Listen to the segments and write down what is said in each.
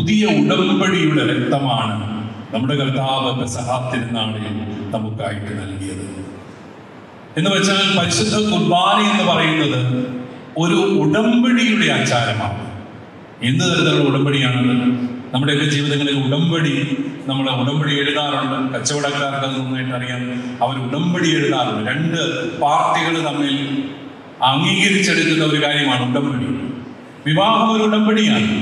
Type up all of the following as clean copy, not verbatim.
പുതിയ ഉടമ്പടിയുടെ രക്തമാണ് നമ്മുടെ കർത്താവ് പെസഹ തിരുനാളിൽ നമുക്കായിട്ട് നൽകിയത്. എന്ന് വെച്ചാൽ പരിശുദ്ധ കുർബാന എന്ന് പറയുന്നത് ഒരു ഉടമ്പടിയുടെ ആചാരമാണ്. എന്ത് തരത്തിലുള്ള ഉടമ്പടിയാണത്? നമ്മുടെയൊക്കെ ജീവിതങ്ങളിൽ നമ്മൾ ഉടമ്പടി എഴുതാറുണ്ട്. കച്ചവടക്കാർക്ക് അത് നന്നായിട്ട് അറിയാം. അവർ ഉടമ്പടി എഴുതാറുണ്ട്. രണ്ട് പാർട്ടികൾ തമ്മിൽ അംഗീകരിച്ചെടുക്കുന്ന ഒരു കാര്യമാണ് ഉടമ്പടി. വിവാഹം ഒരു ഉടമ്പടിയാണ്.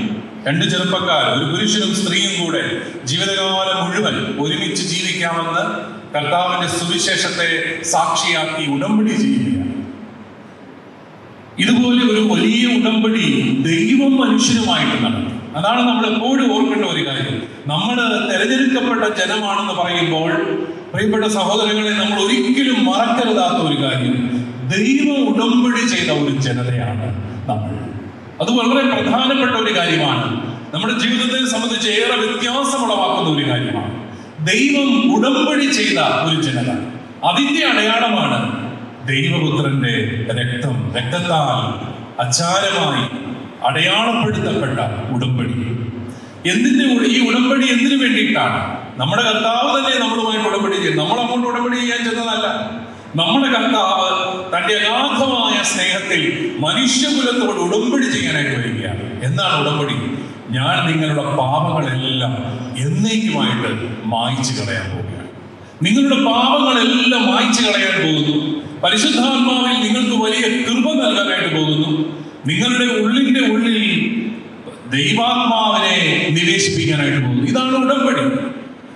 രണ്ട് ചെറുപ്പക്കാർ, ഒരു പുരുഷനും സ്ത്രീയും കൂടെ ജീവിതകാലം മുഴുവൻ ഒരുമിച്ച് ജീവിക്കാമെന്ന് കർത്താവിന്റെ സുവിശേഷത്തെ സാക്ഷിയാക്കി ഉടമ്പടി ചെയ്യുകയാണ്. ഇതുപോലെ ഒരു വലിയ ഉടമ്പടി ദൈവം മനുഷ്യനുമായിട്ട് നടത്തി. അതാണ് നമ്മൾ എപ്പോഴും ഓർക്കേണ്ട ഒരു കാര്യം. നമ്മൾ തെരഞ്ഞെടുക്കപ്പെട്ട ജനമാണെന്ന് പറയുമ്പോൾ പ്രിയപ്പെട്ട സഹോദരങ്ങളെ, നമ്മൾ ഒരിക്കലും മറക്കരുതാത്ത ഒരു കാര്യം, ദൈവം ഉടമ്പടി ചെയ്ത ഒരു ജനതയാണ് നമ്മൾ. അത് വളരെ പ്രധാനപ്പെട്ട ഒരു കാര്യമാണ്. നമ്മുടെ ജീവിതത്തെ സംബന്ധിച്ച് ഏറെ വ്യത്യാസമുളവാക്കുന്ന ഒരു കാര്യമാണ്. ദൈവം ഉടമ്പടി ചെയ്ത ഒരു ജനത, അതിന്റെ അടയാളമാണ് ദൈവപുത്രന്റെ രക്തത്താൽ അച്ചാരമായി അടയാളപ്പെടുത്തപ്പെട്ട ഉടമ്പടി. ഈ ഉടമ്പടി എന്തിനു വേണ്ടിയിട്ടാണ്? നമ്മുടെ കർത്താവ് തന്നെ നമ്മളുമായിട്ട് ഉടമ്പടി ചെയ്യും. നമ്മൾ അങ്ങോട്ട് ഉടമ്പടി ചെയ്യാൻ ചെന്നതല്ല. നമ്മുടെ കർത്താവ് തന്റെ അഗാധമായ സ്നേഹത്തിൽ മനുഷ്യകുലത്തോട് ഉടമ്പടി ചെയ്യാനായിട്ട് വരികയാണ്. എന്താണ് ഉടമ്പടി? ഞാൻ നിങ്ങളുടെ പാപങ്ങളെല്ലാം എന്നേക്കുമായിട്ട് മായ്ച്ചു കളയാൻ പോവുകയാണ്. നിങ്ങളുടെ പാപങ്ങളെല്ലാം മായ്ച്ചു കളയാൻ പോകുന്നു. പരിശുദ്ധാത്മാവിൽ നിങ്ങൾക്ക് വലിയ കൃപ നൽകാനായിട്ട് പോകുന്നു. നിങ്ങളുടെ ഉള്ളിന്റെ ഉള്ളിൽ ദൈവാത്മാവിനെ നിവേശിപ്പിക്കാനായിട്ട് പോകുന്നു. ഇതാണ് ഉടമ്പടി.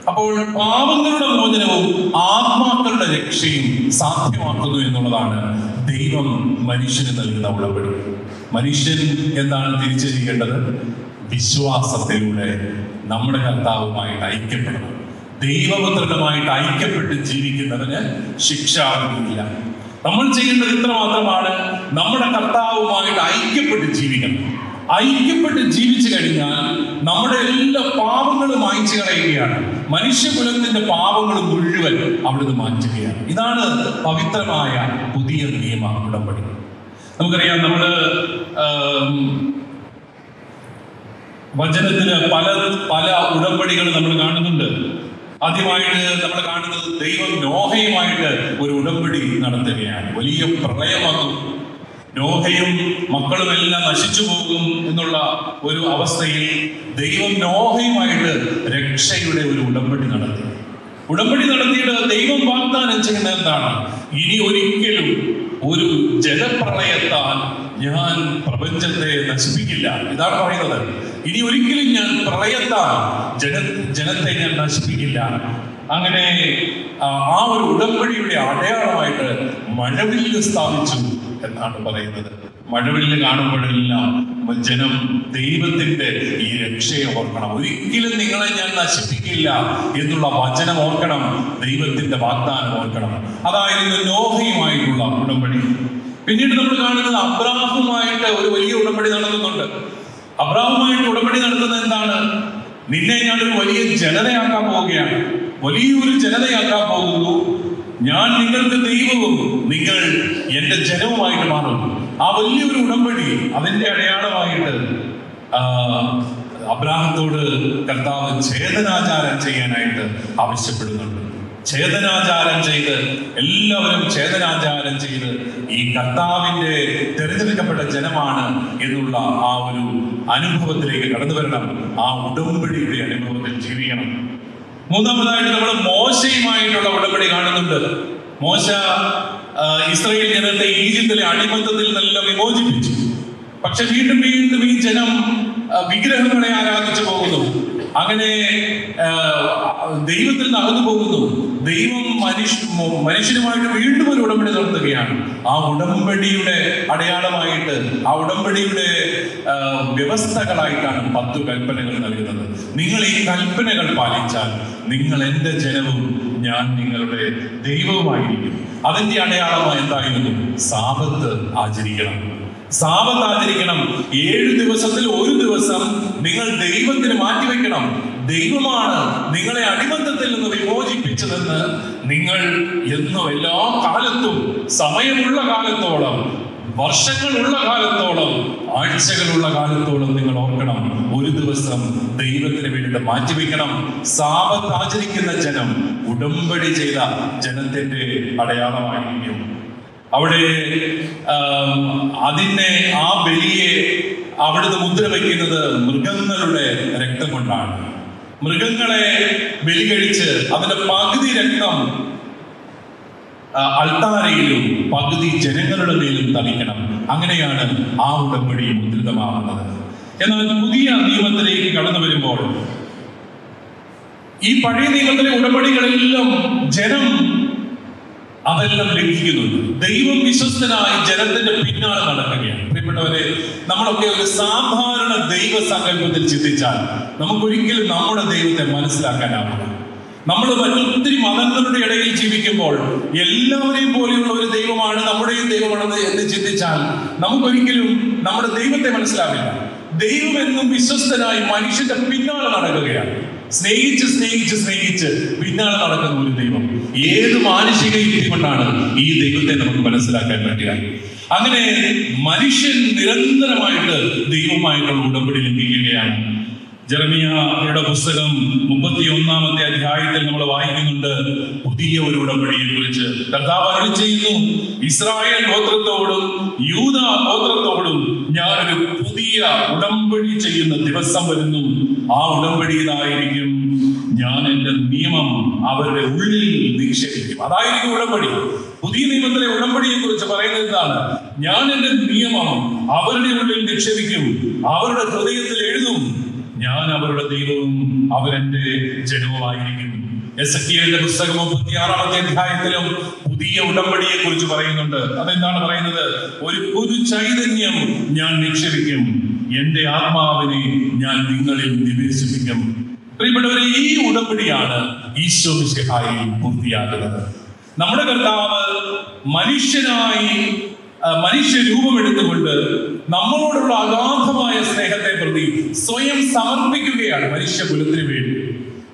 അപ്പോൾ പാപങ്ങളുടെ മോചനവും ആത്മാക്കളുടെ രക്ഷയും സാധ്യമാക്കുന്നു എന്നുള്ളതാണ് ദൈവം മനുഷ്യന് നൽകുന്ന ഉടമ്പടി. മനുഷ്യൻ എന്താണ് തിരിച്ചറിയേണ്ടത്? വിശ്വാസത്തിലൂടെ നമ്മുടെ കർത്താവുമായിട്ട് ഐക്യപ്പെടണം. ദൈവപുത്രനുമായിട്ട് ഐക്യപ്പെട്ട് ജീവിക്കുന്നവന് ശിക്ഷാവിധിയില്ല. നമ്മൾ ചെയ്യേണ്ടത് ഇത്ര മാത്രമാണ്: നമ്മുടെ കർത്താവുമായിട്ട് ഐക്യപ്പെട്ട് ജീവിക്കണം. ഐക്യപ്പെട്ട് ജീവിച്ചു കഴിഞ്ഞാൽ നമ്മുടെ എല്ലാ പാപങ്ങളും മായ്ച്ചു കളയുകയാണ്. മനുഷ്യകുലത്തിന്റെ പാപങ്ങൾ മുഴുവൻ അവിടുന്ന് മാറ്റുകയാണ്. ഇതാണ് പവിത്രമായ പുതിയ നിയമ ഉടമ്പടി. നമുക്കറിയാം, നമ്മള് വചനത്തില് പല ഉടമ്പടികൾ നമ്മൾ കാണുന്നുണ്ട്. ആദ്യമായിട്ട് നമ്മൾ കാണുന്നത് ദൈവം നോഹയുമായിട്ട് ഒരു ഉടമ്പടി നടത്തുകയാണ്. വലിയ പ്രളയം വന്നു. നോഹയും മക്കളുമെല്ലാം നശിച്ചു പോകും എന്നുള്ള ഒരു അവസ്ഥയിൽ ദൈവം നോഹയുമായിട്ട് രക്ഷയുടെ ഒരു ഉടമ്പടി നടത്തി. ഉടമ്പടി നടത്തിയിട്ട് ദൈവം വാഗ്ദാനം ചെയ്യുന്നത് എന്താണ്? ഇനി ഒരിക്കലും ഒരു ജലപ്രളയത്താൽ ഞാൻ പ്രപഞ്ചത്തെ നശിപ്പിക്കില്ല. ഇതാണ് പറയുന്നത്. ഇനി ഒരിക്കലും ഞാൻ പ്രളയത്താൽ ജനത്തെ ഞാൻ നശിപ്പിക്കില്ല. അങ്ങനെ ആ ഒരു ഉടമ്പടിയുടെ അടയാളമായിട്ട് മഴവില്ല് സ്ഥാപിച്ചു എന്നാണ് പറയുന്നത്. മഴവില്ല് കാണുമ്പോഴെല്ലാം ജനം ദൈവത്തിന്റെ ഈ രക്ഷയെ ഓർക്കണം. ഒരിക്കലും നിങ്ങളെ ഞാൻ നശിപ്പിക്കില്ല എന്നുള്ള വചനം ഓർക്കണം. ദൈവത്തിന്റെ വാഗ്ദാനം ഓർക്കണം. അതായിരുന്നു നോഹയുമായിട്ടുള്ള ഉടമ്പടി. പിന്നീട് നമ്മൾ കാണുന്നത് അബ്രാഹുമായിട്ട് ഒരു വലിയ ഉടമ്പടി നടത്തുന്നുണ്ട്. അബ്രാഹുമായിട്ട് ഉടമ്പടി നടത്തുന്നത് എന്താണ്? നിന്നെ ഞാനൊരു വലിയ ജനതയാക്കാൻ പോവുകയാണ്. വലിയൊരു ജനതയാക്കാൻ പോകുന്നു. ഞാൻ നിങ്ങൾക്ക് ദൈവവും നിങ്ങൾ എന്റെ ജനവുമായിട്ട് മാറും. ആ വലിയൊരു ഉടമ്പടി, അതിന്റെ അടയാളമായിട്ട് അബ്രാഹത്തോട് കർത്താവ് ഛേദനാചാരം ചെയ്യാനായിട്ട് ആവശ്യപ്പെടുന്നുണ്ട്. ഛേദനാചാരം ചെയ്ത് എല്ലാവരും ഛേദനാചാരം ചെയ്ത് ഈ കർത്താവിന്റെ തിരഞ്ഞെടുക്കപ്പെട്ട ജനമാണ് എന്നുള്ള ആ ഒരു അനുഭവത്തിലേക്ക് കടന്നു വരണം. ആ ഉടമ്പടിയുടെ അനുഭവത്തിൽ ജീവിക്കണം. മൂന്നാമതായിട്ട് നമ്മൾ മോശയുമായിട്ടുള്ള ഉടമ്പടി കാണുന്നുണ്ട്. മോശ ഇസ്രായേൽ ജനത്തെ ഈജിപ്തിലെ അടിമത്തത്തിൽ നിന്നെല്ലാം വിമോചിപ്പിച്ചു. പക്ഷെ വീണ്ടും വീണ്ടും ഈ ജനം വിഗ്രഹങ്ങളെ ആരാധിച്ചു പോകുന്നു. അങ്ങനെ ദൈവത്തിൽ നിന്ന് അകന്നു പോകുന്നു. ദൈവം മനുഷ്യനുമായിട്ട് വീണ്ടും ഒരു ഉടമ്പടി നടത്തുകയാണ്. ആ ഉടമ്പടിയുടെ അടയാളമായിട്ട്, ആ ഉടമ്പടിയുടെ വ്യവസ്ഥകളായിട്ടാണ് 10 കൽപ്പനകൾ നൽകുന്നത്. നിങ്ങൾ ഈ കൽപ്പനകൾ പാലിച്ചാൽ നിങ്ങൾ എന്റെ ജനവും ഞാൻ നിങ്ങളുടെ ദൈവവുമായിരിക്കും. അതിന്റെ അടയാളമായി എന്തായിരുന്നു? സാബത്ത് ആചരിക്കണം. സാബത്ത് ആചരിക്കണം. 7 ദിവസത്തിൽ ഒരു ദിവസം നിങ്ങൾ ദൈവത്തിന് മാറ്റിവെക്കണം. ദൈവമാണ് നിങ്ങളെ അടിമത്തത്തിൽ നിന്ന് വിമോചിപ്പിച്ചതെന്ന് നിങ്ങൾ എന്നും എല്ലാ കാലത്തും സമയമുള്ള കാലത്തോളം വർഷങ്ങളുള്ള കാലത്തോളം, ആഴ്ചകളുള്ള കാലത്തോളം നിങ്ങൾ ഓർക്കണം, ഒരു ദിവസം ദൈവത്തിന് വേണ്ടി മാറ്റിവെക്കണം. സാബത്ത് ആചരിക്കുന്ന ജനം ഉടമ്പടി ചെയ്ത ജനത്തിന്റെ അടയാളമായിരിക്കും. അവിടെ അതിനെ, ആ ബലിയെ അവിടുന്ന് മുദ്ര വയ്ക്കുന്നത് മൃഗങ്ങളുടെ രക്തം കൊണ്ടാണ്. മൃഗങ്ങളെ ബലി കഴിച്ച് അതിന്റെ പകുതി രക്തം അൾത്താരയിലും പകുതി ജനങ്ങളുടെ മേലും തളിക്കണം. അങ്ങനെയാണ് ആ ഉടമ്പടി മുദ്രിതമാകുന്നത്. എന്നാൽ പുതിയ നിയമത്തിലേക്ക് കടന്നു വരുമ്പോൾ ഈ പഴയ നിയമത്തിലെ ഉടമ്പടികളെല്ലാം ജനം അതെല്ലാം ലംഘിക്കുന്നുണ്ട്. ദൈവം വിശ്വസ്തനായി ജനത്തിന്റെ പിന്നാലെ നടക്കുകയാണ്. പ്രിയപ്പെട്ടവരെ, നമ്മളൊക്കെ ഒരു സാധാരണ ദൈവസങ്കല്പത്തിൽ ചിന്തിച്ചാൽ നമുക്കൊരിക്കലും നമ്മുടെ ദൈവത്തെ മനസ്സിലാക്കാനാവില്ല. നമ്മൾ ഒത്തിരി മതങ്ങളുടെ ഇടയിൽ ജീവിക്കുമ്പോൾ എല്ലാവരെയും പോലെയുള്ള ഒരു ദൈവമാണ് നമ്മുടെയും ദൈവമാണെന്ന് എന്ന് ചിന്തിച്ചാൽ നമുക്കൊരിക്കലും നമ്മുടെ ദൈവത്തെ മനസ്സിലാവില്ല. ദൈവം എന്നും വിശ്വസ്തനായി മനുഷ്യന്റെ പിന്നാലെ നടക്കുകയാണ്. സ്നേഹിച്ച് സ്നേഹിച്ച് സ്നേഹിച്ച് പിന്നാലെ നടക്കുന്ന ഒരു ദൈവം. ഏത് മാനുഷിക യുക്തി കൊണ്ടാണ് ഈ ദൈവത്തെ നമുക്ക് മനസ്സിലാക്കാൻ പറ്റുക? അങ്ങനെ മനുഷ്യൻ നിരന്തരമായിട്ട് ദൈവമായിട്ടുള്ള ഉടമ്പടി ലംഘിക്കുകയാണ്. ജെറമിയായുടെ പുസ്തകം 31-ാമത്തെ അധ്യായത്തിൽ നമ്മൾ വായിക്കുന്നുണ്ട് പുതിയ ഒരു ഉടമ്പടിയെ കുറിച്ച്. കർത്താവ് അരുളി ചെയ്യുന്നു, ഇസ്രായേൽ ഗോത്രത്തോടും യൂദ ഗോത്രത്തോടും ഞാനൊരു പുതിയ ഉടമ്പടി ചെയ്യുന്ന ദിവസം വരുന്നു. ആ ഉടമ്പടി ഇതായിരിക്കും, ഞാൻ എന്റെ നിയമം അവരുടെ ഉള്ളിൽ നിക്ഷേപിക്കും. അതായിരിക്കും ഉടമ്പടി. പുതിയ നിയമത്തിലെ ഉടമ്പടിയെ കുറിച്ച് പറയുന്നത് എന്താണ്? ഞാൻ എന്റെ നിയമം അവരുടെ ഉള്ളിൽ നിക്ഷേപിക്കും, അവരുടെ ഹൃദയത്തിൽ എഴുതും, ഞാൻ അവരുടെ ദൈവവും അവരെന്റെ ജനവുമായിരിക്കും. എസെക്കിയേലിന്റെ പുസ്തകം 36-ാമത്തെ അധ്യായത്തിലും പുതിയ ഉടമ്പടിയെ കുറിച്ച് പറയുന്നുണ്ട്. അതെന്താണ് പറയുന്നത്? ഒരു പുതു ചൈതന്യം ഞാൻ നിക്ഷേപിക്കും, എന്റെ ആത്മാവിനെ ഞാൻ നിങ്ങളിൽ നിവേശിപ്പിക്കും. പ്രിയപ്പെട്ടവരെ, ഈ ഉടമ്പടിയാണ് ഈശോ മിശിഹായിൽ പൂർത്തിയാകുന്നത്. നമ്മുടെ കർത്താവ് മനുഷ്യനായി മനുഷ്യ രൂപമെടുത്തുകൊണ്ട് നമ്മളോടുള്ള അഗാധമായ സ്നേഹത്തെ പ്രതി സ്വയം സമർപ്പിക്കുകയാണ് മനുഷ്യകുലത്തിന് വേണ്ടി.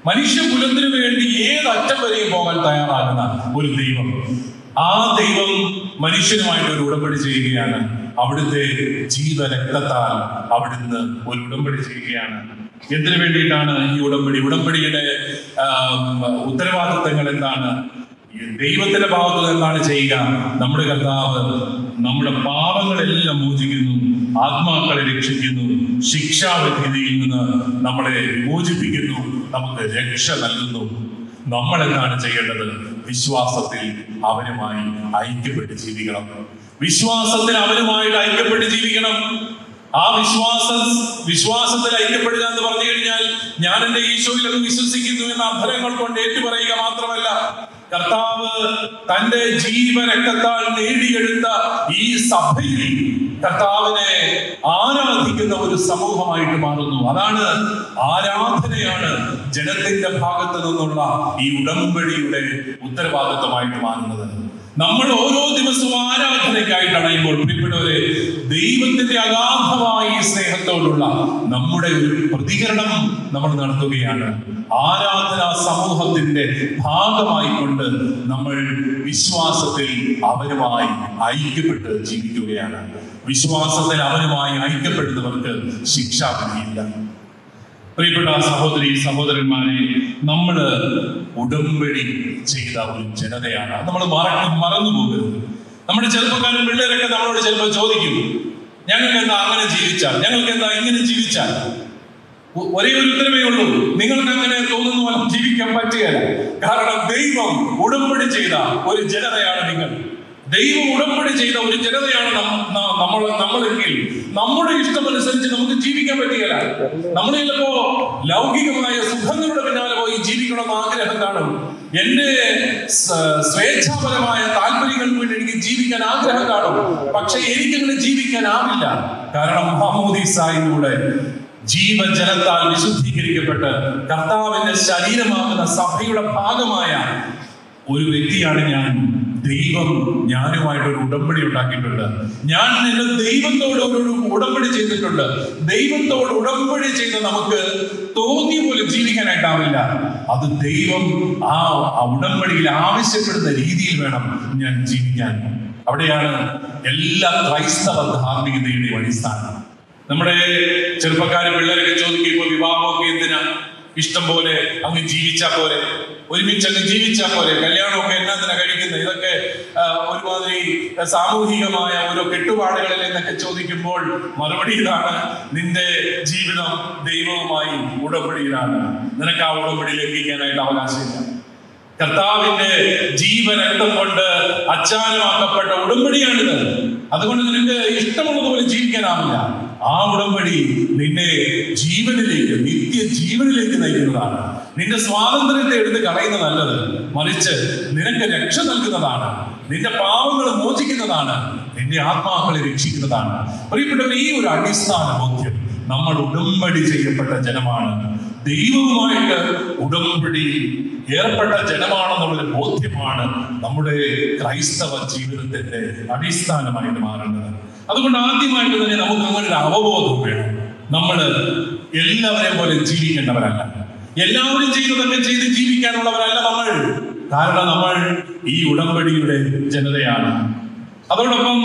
മനുഷ്യകുലത്തിന് വേണ്ടി ഏതറ്റം വരെയും പോകാൻ തയ്യാറാകുന്ന ഒരു ദൈവം. ആ ദൈവം മനുഷ്യനുമായിട്ട് ഒരു ഉടമ്പടി ചെയ്യുകയാണ്. അവിടുത്തെ ജീവരക്തത്താൽ അവിടുന്ന് ഒരു ഉടമ്പടി ചെയ്യുകയാണ്. എന്തിനു വേണ്ടിയിട്ടാണ് ഈ ഉടമ്പടി? ഉടമ്പടിയുടെ ഉത്തരവാദിത്തങ്ങൾ എന്താണ്? ദൈവത്തിന്റെ ഭാഗത്ത് എന്താണ് ചെയ്യുക? നമ്മുടെ കർത്താവ് നമ്മുടെ പാപങ്ങളെല്ലാം മോചിക്കുന്നു, ആത്മാക്കളെ രക്ഷിക്കുന്നു, ശിക്ഷാവിധിയിൽ നിന്ന് നമ്മളെ വിമോചിപ്പിക്കുന്നു, നമുക്ക് രക്ഷ നൽകുന്നു. നമ്മൾ എന്താണ് ചെയ്യേണ്ടത്? വിശ്വാസത്തിൽ അവനുമായി ഐക്യപ്പെട്ട് ജീവിക്കണം. വിശ്വാസത്തിൽ അവനുമായിട്ട് ഐക്യപ്പെട്ട് ജീവിക്കണം. ആ വിശ്വാസത്തിൽ ഐക്യപ്പെടുക എന്ന് പറഞ്ഞു കഴിഞ്ഞാൽ ഞാൻ എന്റെ ഈശോയിൽ അത് വിശ്വസിക്കുന്നു എന്ന അധരങ്ങൾ കൊണ്ട് ഏറ്റുപറയുക മാത്രമല്ല, കർത്താവ് തന്റെ ജീവരക്തത്താൽ നേടിയെടുത്ത ഈ സഭയിൽ കർത്താവിനെ ആരാധിക്കുന്ന ഒരു സമൂഹമായിട്ട് മാറുന്നു. അതാണ് ആരാധനയാണ് ജനത്തിന്റെ ഭാഗത്ത് നിന്നുള്ള ഈ ഉടമ്പടിയുടെ ഉത്തരവാദിത്വമായിട്ട് മാറുന്നത്. നമ്മൾ ഓരോ ദിവസവും ആരാധനയ്ക്കായിട്ട് അണയുമ്പോൾ പ്രിയപ്പെട്ടവരെ, ദൈവത്തിന്റെ അഗാധമായ ഈ സ്നേഹത്തോടുള്ള നമ്മുടെ ഒരു പ്രതികരണം നമ്മൾ നടത്തുകയാണ്. ആരാധനാ സമൂഹത്തിന്റെ ഭാഗമായിക്കൊണ്ട് നമ്മൾ വിശ്വാസത്തിൽ അവനുമായി ഐക്യപ്പെട്ട് ജീവിക്കുകയാണ്. വിശ്വാസത്തിൽ അവനുമായി ഐക്യപ്പെടുന്നവർക്ക് ശിക്ഷാവിധിയില്ല. പ്രിയപ്പെട്ട സഹോദരി സഹോദരന്മാരെ, നമ്മള് ഉടമ്പടി ചെയ്ത ഒരു ജനതയാണ്. നമ്മൾ മറന്നു പോകരുത്. നമ്മുടെ ചെറുപ്പക്കാരൻ പിള്ളേരൊക്കെ നമ്മളോട് ചിലപ്പോൾ ചോദിക്കും, ഞങ്ങൾക്ക് എന്താ അങ്ങനെ ജീവിച്ചാൽ, ഞങ്ങൾക്ക് എന്താ ഇങ്ങനെ ജീവിച്ചാൽ? ഒരേ ഒരു ഉത്തരവേ ഉള്ളൂ, നിങ്ങൾക്ക് അങ്ങനെ തോന്നുന്നു പോലെ ജീവിക്കാൻ പറ്റുകയില്ല. കാരണം ദൈവം ഉടമ്പടി ചെയ്ത ഒരു ജനതയാണ് നിങ്ങൾ. ദൈവം ഉടമ്പടി ചെയ്ത ഒരു ജനതയാണ് നമ്മളെങ്കിൽ നമ്മുടെ ഇഷ്ടമനുസരിച്ച് നമുക്ക് ജീവിക്കാൻ പറ്റുകയില്ല. നമ്മൾ ചിലപ്പോ ലൗകികമായ സുഖങ്ങളുടെ പിന്നാലെ പോയി ജീവിക്കണമെന്ന് ആഗ്രഹം കാണും. എന്റെ സ്വേച്ഛാപരമായ താല്പര്യങ്ങൾക്ക് വേണ്ടി എനിക്ക് ജീവിക്കാൻ ആഗ്രഹം കാണും. പക്ഷെ എനിക്കങ്ങനെ ജീവിക്കാനാവില്ല. കാരണം മാമോദീസായിലൂടെ ജീവജലത്താൽ വിശുദ്ധീകരിക്കപ്പെട്ട് കർത്താവിന്റെ ശരീരമാകുന്ന സഭയുടെ ഭാഗമായ ഒരു വ്യക്തിയാണ് ഞാൻ. ദൈവം ഞാനുമായിട്ടൊരു ഉടമ്പടി ഉണ്ടാക്കിയിട്ടുണ്ട്. ഞാൻ എന്റെ ദൈവത്തോട് ഒരു ഉടമ്പടി ചെയ്തിട്ടുണ്ട്. ദൈവത്തോട് ഉടമ്പടി ചെയ്ത് നമുക്ക് തോന്നിയ പോലെ ജീവിക്കാനായിട്ടാവില്ല. അത് ദൈവം ആ ഉടമ്പടിയിൽ ആവശ്യപ്പെടുന്ന രീതിയിൽ വേണം ഞാൻ ജീവിക്കാൻ. അവിടെയാണ് എല്ലാ ക്രൈസ്തവ ധാർമ്മികതയുടെയും അടിസ്ഥാനം. നമ്മുടെ ചെറുപ്പക്കാരും പിള്ളേരൊക്കെ ചോദിക്കും, ഇപ്പൊ വിവാഹമൊക്കെ എന്തിനാ, ഇഷ്ടം പോലെ അങ്ങ് ജീവിച്ചാ പോരെ, ഒരുമിച്ച് അങ്ങ് ജീവിച്ചാ പോരെ, കല്യാണമൊക്കെ എന്നാ കഴിക്കുന്നത്, ഇതൊക്കെ ഒരുമാതിരി സാമൂഹികമായ ഓരോ കെട്ടുപാടുകളിൽ എന്നൊക്കെ ചോദിക്കുമ്പോൾ മറുപടി ഇതാണ്: നിന്റെ ജീവിതം ദൈവവുമായി ഉടമ്പടിയിലാണ്. നിനക്ക് ആ ഉടമ്പടി ലംഘിക്കാനായിട്ട് അവകാശമില്ല. കർത്താവിന്റെ ജീവരക്തം കൊണ്ട് അച്ചാരമാക്കപ്പെട്ട ഉടമ്പടിയാണിത്. അതുകൊണ്ട് നിനക്ക് ഇഷ്ടമുള്ളതുപോലെ ജീവിക്കാനാവില്ല. ആ ഉടമ്പടി നിന്നെ ജീവനിലേക്ക്, നിത്യജീവനിലേക്ക് നയിക്കുന്നതാണ്. നിന്റെ സ്വാതന്ത്ര്യത്തെ എടുത്ത് കളയുന്നത് നല്ലത്, മറിച്ച് നിനക്ക് രക്ഷ നൽകുന്നതാണ്, നിന്റെ പാവങ്ങൾ മോചിക്കുന്നതാണ്, നിന്റെ ആത്മാക്കളെ രക്ഷിക്കുന്നതാണ്. പ്രിയപ്പെട്ടവർ, ഈ ഒരു അടിസ്ഥാന ബോധ്യം, നമ്മൾ ഉടമ്പടി ചെയ്യപ്പെട്ട ജനമാണ്, ദൈവവുമായിട്ട് ഉടമ്പടി ഏർപ്പെട്ട ജനമാണെന്നുള്ളൊരു ബോധ്യമാണ് നമ്മുടെ ക്രൈസ്തവ ജീവിതത്തിന്റെ അടിസ്ഥാനമായിട്ട് മാറുന്നത്. അതുകൊണ്ട് ആദ്യമായിട്ട് തന്നെ നമുക്ക് അങ്ങനെ ഒരു അവബോധം വേണം. നമ്മൾ എല്ലാവരെയും പോലെ ജീവിക്കേണ്ടവരല്ല, എല്ലാവരും ചെയ്തതൊക്കെ ചെയ്ത് ജീവിക്കാനുള്ളവരല്ല നമ്മൾ. കാരണം നമ്മൾ ഈ ഉടമ്പടിയുടെ ജനതയാണ്. അതോടൊപ്പം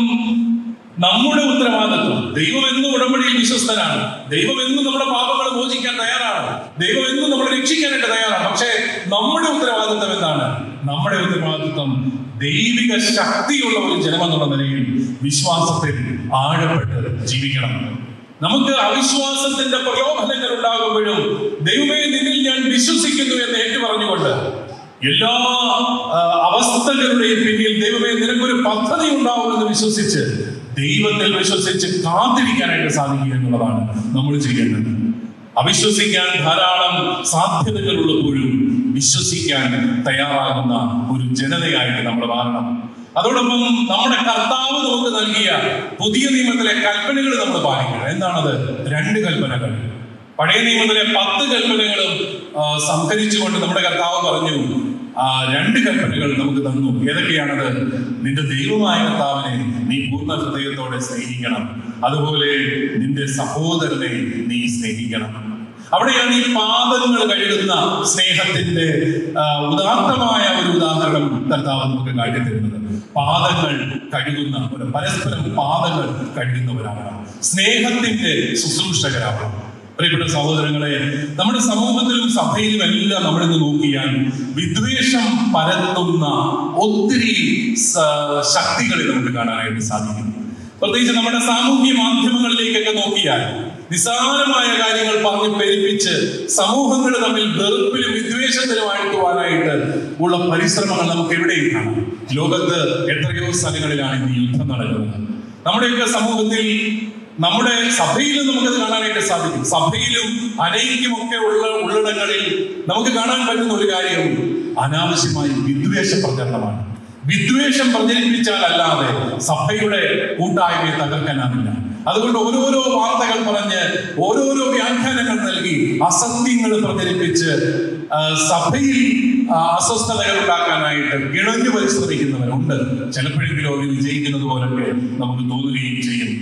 നമ്മുടെ ഉത്തരവാദിത്വം, ദൈവം എന്നും ഉടമ്പടിയിൽ വിശ്വസ്തനാണ്, ദൈവം എന്നും നമ്മുടെ പാപങ്ങൾ മോചിക്കാൻ തയ്യാറാണ്, ദൈവം എന്നും നമ്മളെ രക്ഷിക്കാനായിട്ട് തയ്യാറാണ്. പക്ഷേ നമ്മുടെ ഉത്തരവാദിത്വം എന്താണ്? നമ്മുടെ ഉത്തരവാദിത്വം ദൈവിക ശക്തിയുള്ള ഒരു ജനമെന്നുള്ള നിലയിൽ വിശ്വാസത്തിൽ ആഴപ്പെട്ട് ജീവിക്കണം. നമുക്ക് അവിശ്വാസത്തിന്റെ പ്രലോഭനങ്ങൾ ഉണ്ടാകുമ്പോഴും ദൈവമേ നിന്നിൽ ഞാൻ വിശ്വസിക്കുന്നു എന്ന് ഏറ്റു പറഞ്ഞുകൊണ്ട് എല്ലാ അവസ്ഥകളുടെയും പിന്നിൽ ദൈവമേ നിനക്കൊരു പദ്ധതി ഉണ്ടാവുമെന്ന് വിശ്വസിച്ച് ദൈവത്തിൽ വിശ്വസിച്ച് കാത്തിരിക്കാനായിട്ട് സാധിക്കുക എന്നുള്ളതാണ് നമ്മൾ ചെയ്യേണ്ടത്. അവിശ്വസിക്കാൻ ധാരാളം സാധ്യതകളുള്ളപ്പോഴും വിശ്വസിക്കാൻ തയ്യാറാകുന്ന ഒരു ജനതയായിട്ട് നമ്മൾ മാറണം. അതോടൊപ്പം നമ്മുടെ കർത്താവ് നമുക്ക് നൽകിയ പുതിയ നിയമത്തിലെ കൽപ്പനകൾ നമ്മൾ പാലിക്കണം. എന്താണത്? 2 കൽപ്പനകൾ. പഴയ നിയമത്തിലെ 10 കൽപ്പനകളും സംഹരിച്ചുകൊണ്ട് നമ്മുടെ കർത്താവ് പറഞ്ഞു 2 കൽപ്പനകൾ നമുക്ക് തന്നു. ഏതൊക്കെയാണത്? നിന്റെ ദൈവമായ കർത്താവിനെ നീ പൂർണ്ണ ഹൃദയത്തോടെ സ്നേഹിക്കണം, അതുപോലെ നിന്റെ സഹോദരനെ നീ സ്നേഹിക്കണം. അവിടെയാണ് ഈ പാദങ്ങൾ കഴുകുന്ന സ്നേഹത്തിന്റെ ഉദാത്തമായ ഒരു ഉദാഹരണം കർത്താവ് നമുക്ക് കാട്ടിത്തരുന്നത്. പാദങ്ങൾ കഴുകുന്ന, പരസ്പരം പാദങ്ങൾ കഴുകുന്നവരാവണം, സ്നേഹത്തിന്റെ ശുശ്രൂഷകരാവണം. പ്രിയപ്പെട്ട സഹോദരങ്ങളെ, നമ്മുടെ സമൂഹത്തിലും സഭയിലും എല്ലാം നമ്മളിന്ന് നോക്കിയാൽ വിദ്വേഷം പരത്തുന്ന ഒത്തിരി ശക്തികളെ നമുക്ക് കാണാനായിട്ട് സാധിക്കും. പ്രത്യേകിച്ച് നമ്മുടെ സാമൂഹ്യ മാധ്യമങ്ങളിലേക്കൊക്കെ നോക്കിയാൽ നിസ്സാരമായ കാര്യങ്ങൾ പറഞ്ഞ് പെരുപ്പിച്ച് സമൂഹങ്ങൾ തമ്മിൽ വെറുപ്പിലും വിദ്വേഷത്തിലും ആഴ്ത്തുവാനായിട്ട് ഉള്ള പരിശ്രമങ്ങൾ നമുക്ക് എവിടെയും കാണാം. ലോകത്ത് എത്രയോ സ്ഥലങ്ങളിലാണ് ഇന്ന് യുദ്ധം നടക്കുന്നത്. നമ്മുടെയൊക്കെ സമൂഹത്തിൽ, നമ്മുടെ സഭയിലും നമുക്കത് കാണാനായിട്ട് സാധിക്കും. സഭയിലും അനൈക്യമൊക്കെ ഉള്ളിടങ്ങളിൽ നമുക്ക് കാണാൻ പറ്റുന്ന ഒരു കാര്യം അനാവശ്യമായി വിദ്വേഷ പ്രചരണമാണ്. വിദ്വേഷം പ്രചരിപ്പിച്ചാൽ അല്ലാതെ സഭയുടെ കൂട്ടായ്മയെ തകർക്കാനാവില്ല. അതുകൊണ്ട് ഓരോരോ വാർത്തകൾ പറഞ്ഞ് ഓരോരോ വ്യാഖ്യാനങ്ങൾ നൽകി അസത്യങ്ങൾ പ്രചരിപ്പിച്ച് സഭയിൽ അസ്വസ്ഥതകൾ ഉണ്ടാക്കാനായിട്ട് കിണഞ്ഞു പരിശ്രമിക്കുന്നവരുണ്ട്. ചിലപ്പോഴെങ്കിലും അവർ വിജയിക്കുന്നത് പോലൊക്കെ നമുക്ക് തോന്നുകയും ചെയ്യും.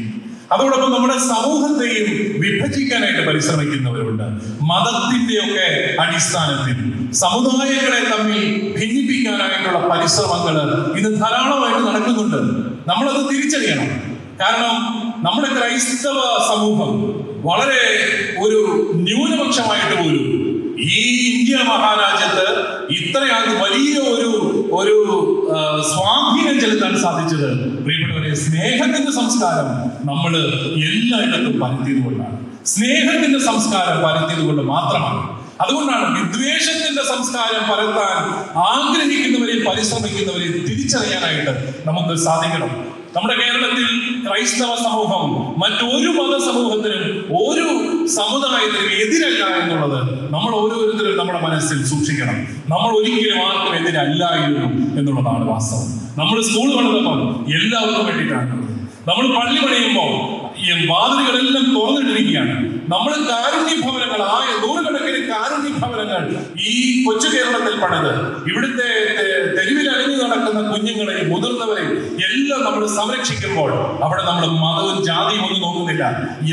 അതോടൊപ്പം നമ്മുടെ സമൂഹത്തെയും വിഭജിക്കാനായിട്ട് പരിശ്രമിക്കുന്നവരുണ്ട്. മതത്തിന്റെയൊക്കെ അടിസ്ഥാനത്തിൽ സമുദായങ്ങളെ തമ്മിൽ ഭിന്നിപ്പിക്കാനായിട്ടുള്ള പരിശ്രമങ്ങൾ ഇന്ന് ധാരാളമായിട്ട് നടക്കുന്നുണ്ട്. നമ്മളത് തിരിച്ചറിയണം. കാരണം നമ്മുടെ ക്രൈസ്തവ സമൂഹം വളരെ ഒരു ന്യൂനപക്ഷമായിട്ട് പോലും ഈ ഇന്ത്യ മഹാരാജ്യത്ത് ഇത്രയധികം വലിയ ഒരു സ്വാധീനം ചെലുത്താൻ സാധിച്ചത് പ്രിയപ്പെട്ടവരെ സ്നേഹത്തിന്റെ സംസ്കാരം നമ്മൾ എല്ലായിടത്തും പരത്തിയതുകൊണ്ടാണ്. സ്നേഹത്തിന്റെ സംസ്കാരം പരത്തിയതുകൊണ്ട് മാത്രമാണ്. അതുകൊണ്ടാണ് വിദ്വേഷത്തിന്റെ സംസ്കാരം പരത്താൻ ആഗ്രഹിക്കുന്നവരെയും പരിശ്രമിക്കുന്നവരെയും തിരിച്ചറിയാനായിട്ട് നമുക്ക് സാധിക്കണം. നമ്മുടെ കേരളത്തിൽ ക്രൈസ്തവ സമൂഹം മറ്റൊരു മതസമൂഹത്തിനും ഒരു സമുദായത്തിനും എതിരല്ല എന്നുള്ളത് നമ്മൾ ഓരോരുത്തരും നമ്മുടെ മനസ്സിൽ സൂക്ഷിക്കണം. നമ്മൾ ഒരിക്കലും ആർക്കും എതിരല്ലായിരുന്നു എന്നുള്ളതാണ് വാസ്തവം. നമ്മൾ സ്കൂൾ പണിതപ്പോൾ എല്ലാവർക്കും വേണ്ടിയിട്ടാണ്. നമ്മൾ പള്ളി പണിയുമ്പോൾ ഈ വാതിലുകളെല്ലാം തുറന്നിട്ടിരിക്കുകയാണ്. നമ്മൾ കാരുണ്യ ഭവനങ്ങൾ, 100കണക്കിന് കാരുണ്യ ഭവനങ്ങൾ ഈ കൊച്ചു കേരളത്തിൽ പണിത് ഇവിടുത്തെ തെരുവിൽ അലിഞ്ഞു നടക്കുന്ന കുഞ്ഞുങ്ങളെയും മുതിർന്നവരെയും എല്ലാം നമ്മൾ സംരക്ഷിക്കുമ്പോൾ അവിടെ നമ്മൾ മതവും ജാതിയും ഒന്നും നോക്കുന്നില്ല.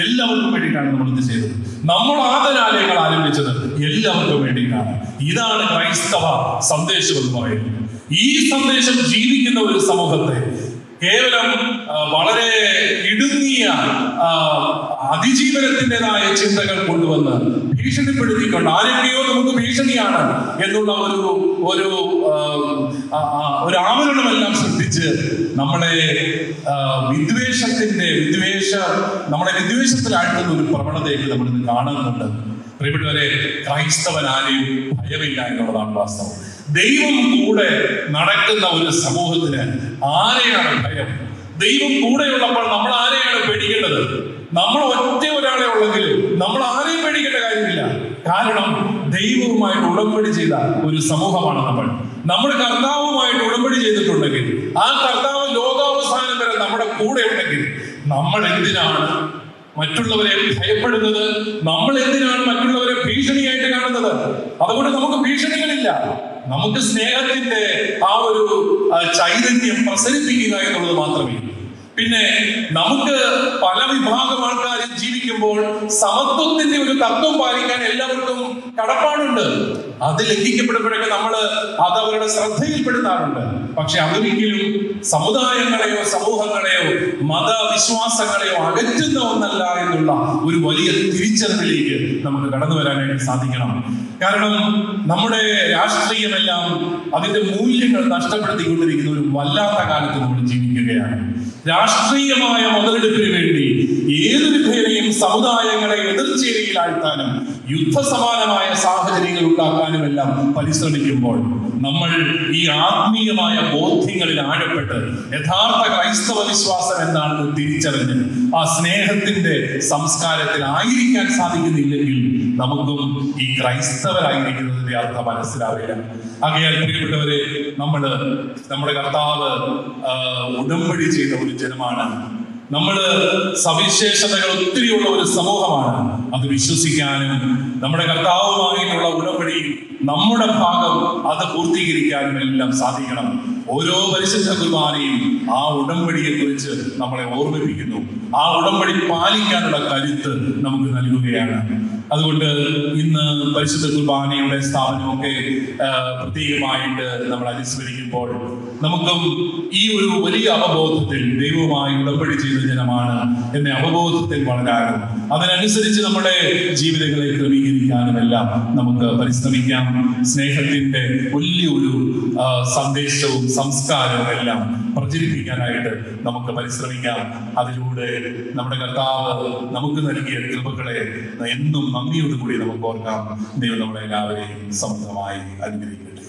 എല്ലാവർക്കും വേണ്ടിയിട്ടാണ് നമ്മൾ ഇത് ചെയ്തത്. നമ്മൾ ആദരാലയങ്ങൾ ആരംഭിച്ചത് എല്ലാവർക്കും വേണ്ടിയിട്ടാണ്. ഇതാണ് ക്രൈസ്തവ സന്ദേശം എന്ന് പറയുന്നത്. ഈ സന്ദേശം ജീവിക്കുന്ന ഒരു സമൂഹത്തെ കേവലം വളരെ ഇടുങ്ങിയ അതിജീവനത്തിൻ്റെതായ ചിന്തകൾ കൊണ്ടുവന്ന് ഭീഷണിപ്പെടുത്തിക്കൊണ്ട് ആരൊക്കെയോ നമുക്ക് ഭീഷണിയാണ് എന്നുള്ള ഒരു ആവരണമെല്ലാം സൃഷ്ടിച്ച് നമ്മളെ നമ്മളെ വിദ്വേഷത്തിലാഴ്ത്തുന്ന ഒരു പ്രവണതയ്ക്ക് നമ്മൾ ഇന്ന് കാണുന്നുണ്ട്. പ്രിയപ്പെട്ടവരെ, ക്രൈസ്തവൻ ആരെയും ഭയമില്ല എന്നുള്ളതാണ് വാസ്തവം. ദൈവം കൂടെ നടക്കുന്ന ഒരു സമൂഹത്തിന് ആരെയാണ് ഭയം? ദൈവം കൂടെയുള്ളപ്പോൾ നമ്മൾ ആരെയാണ് പേടിക്കേണ്ടത്? നമ്മൾ ഒറ്റ ഒരാളെ ഉള്ളെങ്കിൽ നമ്മൾ ആരെയും പേടിക്കേണ്ട കാര്യമില്ല. കാരണം ദൈവവുമായിട്ട് ഉടമ്പടി ചെയ്ത ഒരു സമൂഹമാണ് നമ്മൾ കർത്താവുമായിട്ട് ഉടമ്പടി ചെയ്തിട്ടുണ്ടെങ്കിൽ, ആ കർത്താവ് ലോകാവസാനം വരെ നമ്മുടെ കൂടെ ഉണ്ടെങ്കിൽ, നമ്മൾ എന്തിനാണ് മറ്റുള്ളവരെ ഭയപ്പെടുന്നത്? നമ്മൾ എന്തിനാണ് മറ്റുള്ളവരെ ഭീഷണിയായിട്ട് കാണുന്നത്? അതുകൊണ്ട് നമുക്ക് ഭീഷണികളില്ല. നമുക്ക് സ്നേഹത്തിന്റെ ആ ഒരു ചൈതന്യം പ്രസരിപ്പിക്കുക എന്നുള്ളത് മാത്രമേ. പിന്നെ നമുക്ക് പല വിഭാഗം ആൾക്കാരും ജീവിക്കുമ്പോൾ സമത്വത്തിന്റെ ഒരു തത്വം പാലിക്കാൻ എല്ലാവർക്കും കടപ്പാടുണ്ട്. അത് ലംഘിക്കപ്പെടുമ്പോഴൊക്കെ അത് അവരുടെ ശ്രദ്ധയിൽപ്പെടുത്താറുണ്ട്. പക്ഷെ അതൊരിക്കലും സമുദായങ്ങളെയോ സമൂഹങ്ങളെയോ മതവിശ്വാസങ്ങളെയോ അകറ്റുന്ന ഒന്നല്ല എന്നുള്ള ഒരു വലിയ തിരിച്ചറിവിലേക്ക് നമുക്ക് കടന്നു വരാനായിട്ട് സാധിക്കണം. കാരണം നമ്മുടെ രാഷ്ട്രീയമെല്ലാം അതിന്റെ മൂല്യങ്ങൾ നഷ്ടപ്പെടുത്തിക്കൊണ്ടിരിക്കുന്ന ഒരു വല്ലാത്ത കാലത്ത് നമ്മൾ ജീവിക്കുകയാണ്. രാഷ്ട്രീയമായ മുതലെടുപ്പിന് വേണ്ടി ഏതു വിധേനയും സമുദായങ്ങളെ എതിർചേരിയിലാഴ്ത്താനും യുദ്ധസമാനമായ സാഹചര്യങ്ങൾ ഉണ്ടാക്കാനും എല്ലാം പരിശ്രമിക്കുമ്പോൾ നമ്മൾ ഈ ആത്മീയമായ ബോധ്യങ്ങളിൽ ആഴപ്പെട്ട് യഥാർത്ഥ ക്രൈസ്തവ വിശ്വാസം എന്താണെന്ന് തിരിച്ചറിഞ്ഞ് ആ സ്നേഹത്തിന്റെ സംസ്കാരത്തിൽ ആയിരിക്കാൻ സാധിക്കുന്നില്ലെങ്കിൽ നമുക്കും ഈ ക്രൈസ്തവരായിരിക്കുന്നതിന്റെ അർത്ഥം മനസ്സിലാവില്ല. ആകയാൽ പ്രിയപ്പെട്ടവരെ, നമ്മുടെ കർത്താവ് ഉടമ്പടി ചെയ്ത ഒരു ജനമാണ്. സവിശേഷതകൾ ഒത്തിരിയുള്ള ഒരു സമൂഹമാണ്. അത് വിശ്വസിക്കാനും നമ്മുടെ കർത്താവുമായിട്ടുള്ള ഉടമ്പടി നമ്മുടെ ഭാഗം അത് പൂർത്തീകരിക്കാനും എല്ലാം സാധിക്കണം. ഓരോ പരിശുദ്ധ കുർബാനയും ആ ഉടമ്പടിയെ കുറിച്ച് നമ്മളെ ഓർമ്മിപ്പിക്കുന്നു. ആ ഉടമ്പടി പാലിക്കാനുള്ള കരുത്ത് നമുക്ക് നൽകുകയാണ്. അതുകൊണ്ട് ഇന്ന് പരിശുദ്ധ കുർബാനയുടെ സ്ഥാപനമൊക്കെ പ്രത്യേകമായിട്ട് നമ്മൾ അനുസ്മരിക്കുമ്പോൾ നമുക്കും ഈ ഒരു വലിയ അവബോധത്തിൽ ദൈവവുമായി ഉടമ്പടി ചെയ്ത ജനമാണ് എന്ന അവബോധത്തിൽ വളരാനും അതിനനുസരിച്ച് നമ്മുടെ ജീവിതങ്ങളെ ക്രമീകരിക്കാനും എല്ലാം നമുക്ക് പരിശ്രമിക്കാം. സ്നേഹത്തിന്റെ വലിയൊരു സന്ദേശവും സംസ്കാരവും എല്ലാം പ്രചരിപ്പിക്കാനായിട്ട് നമുക്ക് പരിശ്രമിക്കാം. അതിലൂടെ നമ്മുടെ കർത്താവ് നമുക്ക് നൽകിയ കൃപകളെ എന്നും നന്ദിയോടുകൂടി നമുക്ക് ഓർക്കാം. ദൈവം നമ്മളെ എല്ലാവരെയും സമൃദ്ധമായി അനുഗ്രഹിക്കട്ടെ.